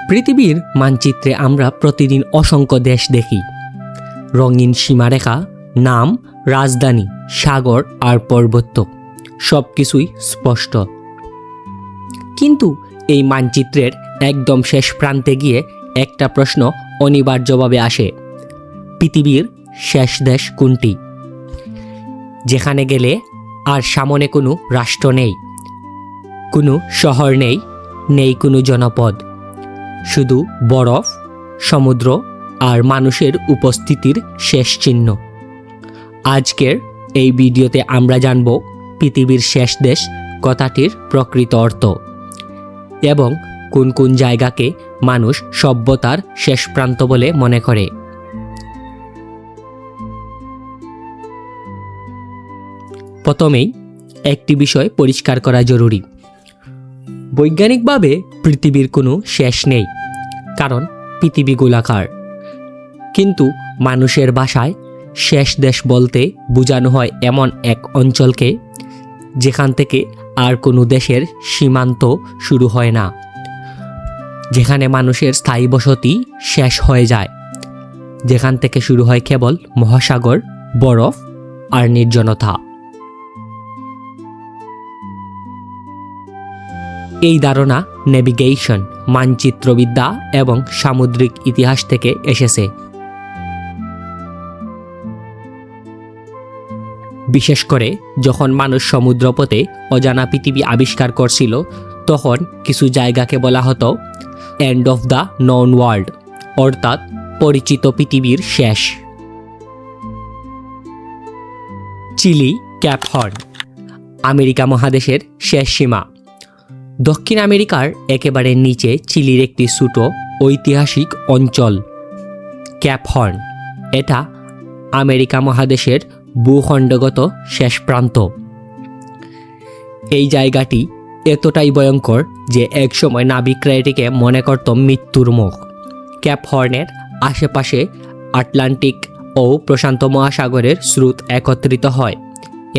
পৃথিবীর মানচিত্রে আমরা প্রতিদিন অসংখ্য দেশ দেখি। রঙিন সীমারেখা, নাম, রাজধানী, সাগর আর পর্বত, সব কিছুই স্পষ্ট। কিন্তু এই মানচিত্রের একদম শেষ প্রান্তে গিয়ে একটা প্রশ্ন অনিবার্যভাবে আসে: পৃথিবীর শেষ দেশ কোনটি? যেখানে গেলে আর সামনে কোনো রাষ্ট্র নেই, কোনো শহর নেই, নেই কোনো জনপদ, শুধু বরফ, সমুদ্র আর মানুষের উপস্থিতির শেষ চিহ্ন। আজকের এই ভিডিওতে আমরা জানব পৃথিবীর শেষ দেশ কথাটির প্রকৃত অর্থ এবং কোন কোন জায়গাকে মানুষ সভ্যতার শেষ প্রান্ত বলে মনে করে। প্রথমেই একটি বিষয় পরিষ্কার করা জরুরি: বৈজ্ঞানিকভাবে পৃথিবীর কোনো শেষ নেই, কারণ পৃথিবী গোলাকার। কিন্তু মানুষের ভাষায় শেষ দেশ বলতে বোঝানো হয় এমন এক অঞ্চলকে যেখান থেকে আর কোনো দেশের সীমান্ত শুরু হয় না, যেখানে মানুষের স্থায়ী বসতি শেষ হয়ে যায়, যেখান থেকে শুরু হয় কেবল মহাসাগর, বরফ আর নির্জনতা। এই ধারণা নেভিগেশন, মানচিত্রবিদ্যা এবং সামুদ্রিক ইতিহাস থেকে এসেছে। বিশেষ করে যখন মানুষ সমুদ্রপথে অজানা পৃথিবী আবিষ্কার করছিল, তখন কিছু জায়গাকে বলা হতো end of the non world, অর্থাৎ পরিচিত পৃথিবীর শেষ। চিলি, ক্যাপ হর্ন, আমেরিকা মহাদেশের শেষ সীমা। দক্ষিণ আমেরিকার একেবারে নিচে চিলির একটি ছোট ঐতিহাসিক অঞ্চল ক্যাপ হর্ন। এটা আমেরিকা মহাদেশের ভূখণ্ডগত শেষ প্রান্ত। এই জায়গাটি এতটাই ভয়ঙ্কর যে একসময় নাবিকরা এটিকে মনে করত মৃত্যুর মুখ। ক্যাপ হর্নের আশেপাশে আটলান্টিক ও প্রশান্ত মহাসাগরের স্রোত একত্রিত হয়।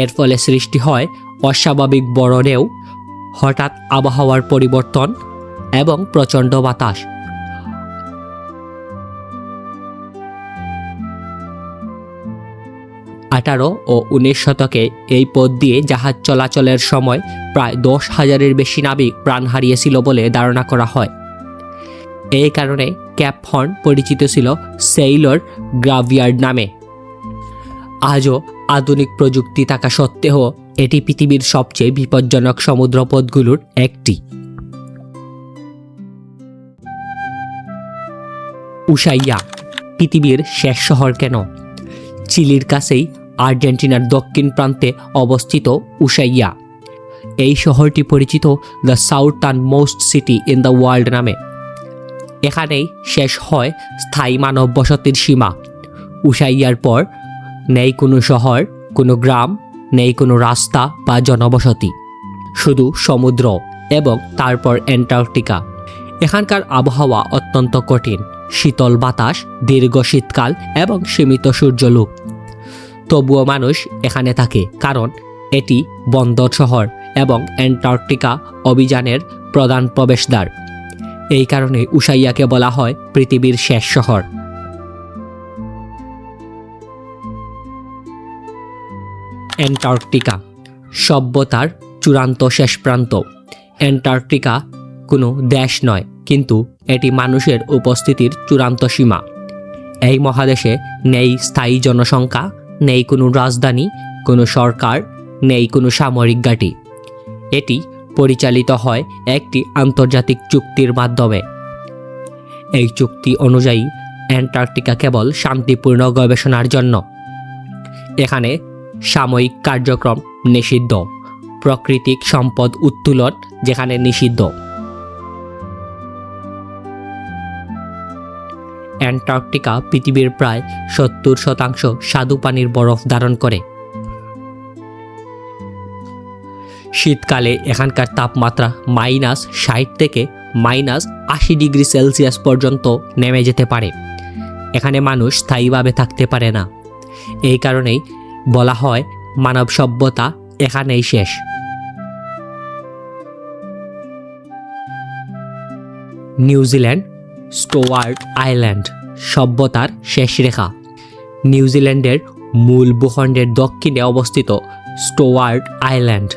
এর ফলে সৃষ্টি হয় অস্বাভাবিক বড় ঢেউ, হঠাৎ আবহাওয়ার পরিবর্তন এবং প্রচণ্ড বাতাস। 18 ও 19 শতকে এই পথ দিয়ে জাহাজ চলাচলের সময় প্রায় 10,000-এর বেশি নাবিক প্রাণ হারিয়েছিল বলে ধারণা করা হয়। এই কারণে ক্যাপ হর্ন পরিচিত ছিল সেইলর গ্রাভইয়ার্ড নামে। আজও আধুনিক প্রযুক্তি থাকা সত্ত্বেও এটি পৃথিবীর সবচেয়ে বিপজ্জনক সমুদ্রপথগুলোর একটি। উসাইয়া, পৃথিবীর শেষ শহর কেন? চিলির কাছেই আর্জেন্টিনার দক্ষিণ প্রান্তে অবস্থিত উসাইয়া। এই শহরটি পরিচিত the southern most city in the world নামে। এখানেই শেষ হয় স্থায়ী মানব বসতির সীমা। উসাইয়ার পর নেই কোনো শহর, কোনো গ্রাম, নেই কোনো রাস্তা বা জনবসতি, শুধু সমুদ্র এবং তারপর অ্যান্টার্কটিকা। এখানকার আবহাওয়া অত্যন্ত কঠিন, শীতল বাতাস, দীর্ঘ শীতকাল এবং সীমিত সূর্যালোক। তবুও মানুষ এখানে থাকে, কারণ এটি বন্দর শহর এবং অ্যান্টার্কটিকা অভিযানের প্রধান প্রবেশদ্বার। এই কারণে উসাইয়াকে বলা হয় পৃথিবীর শেষ শহর। অ্যান্টার্কটিকা, সভ্যতার চূড়ান্ত শেষ প্রান্ত। অ্যান্টার্কটিকা কোনো দেশ নয়, কিন্তু এটি মানুষের উপস্থিতির চূড়ান্ত সীমা। এই মহাদেশে নেই স্থায়ী জনসংখ্যা, নেই কোনো রাজধানী, কোনো সরকার, নেই কোনো সামরিক ঘাঁটি। এটি পরিচালিত হয় একটি আন্তর্জাতিক চুক্তির মাধ্যমে। এই চুক্তি অনুযায়ী অ্যান্টার্কটিকা কেবল শান্তিপূর্ণ গবেষণার জন্য। এখানে সাময়িক কার্যক্রম নিষিদ্ধ, প্রাকৃতিক সম্পদ উত্তোলন যেখানে নিষিদ্ধ। অ্যান্টার্কটিকা পৃথিবীর প্রায় 70% স্বাদুপানির বরফ ধারণ করে। শীতকালে এখানকার তাপমাত্রা -60 থেকে -80 ডিগ্রি সেলসিয়াস পর্যন্ত নেমে যেতে পারে। এখানে মানুষ স্থায়ীভাবে থাকতে পারে না। এই কারণেই বলা হয় মানব সভ্যতা এখানেই শেষ। নিউজিল্যান্ড, স্টুয়ার্ট আইল্যান্ড, সভ্যতার শেষ রেখা। নিউজিল্যান্ডের মূল ভূখণ্ডের দক্ষিণে অবস্থিত স্টুয়ার্ট আইল্যান্ড।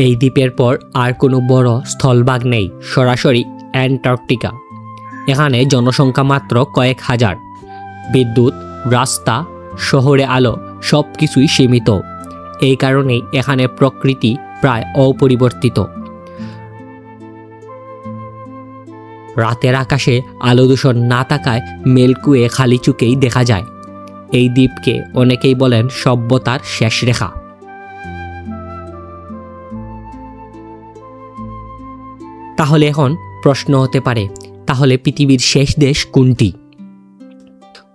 এই দ্বীপের পর আর কোনো বড় স্থলভাগ নেই, সরাসরি অ্যান্টার্কটিকা। এখানে জনসংখ্যা মাত্র কয়েক হাজার। বিদ্যুৎ, রাস্তা, শহরে আলো সব কিছুই সীমিত। এই কারণেই এখানে প্রকৃতি প্রায় অপরিবর্তিত। রাতের আকাশে আলো দূষণ না থাকায় মিল্কি খালি চোখেই দেখা যায়। এই দ্বীপকে অনেকেই বলেন সভ্যতার শেষ রেখা। তাহলে এখন প্রশ্ন হতে পারে, তাহলে পৃথিবীর শেষ দেশ কোনটি?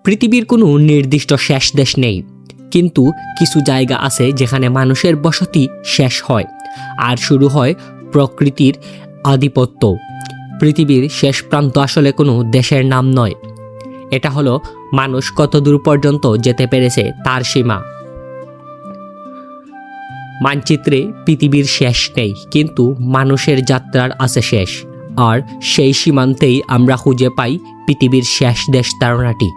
পৃথিবীর কোনো নির্দিষ্ট শেষ দেশ নেই, কিন্তু কিছু জায়গা আছে যেখানে মানুষের বসতি শেষ হয় আর শুরু হয় প্রকৃতির আধিপত্য। পৃথিবীর শেষ প্রান্ত আসলে কোনো দেশের নাম নয়, এটা হলো মানুষ কত দূর পর্যন্ত যেতে পেরেছে তার সীমা। মানচিত্রে পৃথিবীর শেষ নেই, কিন্তু মানুষের যাত্রার আছে শেষ, আর সেই সীমান্তেই আমরা খুঁজে পাই পৃথিবীর শেষ দেশ ধারণাটি।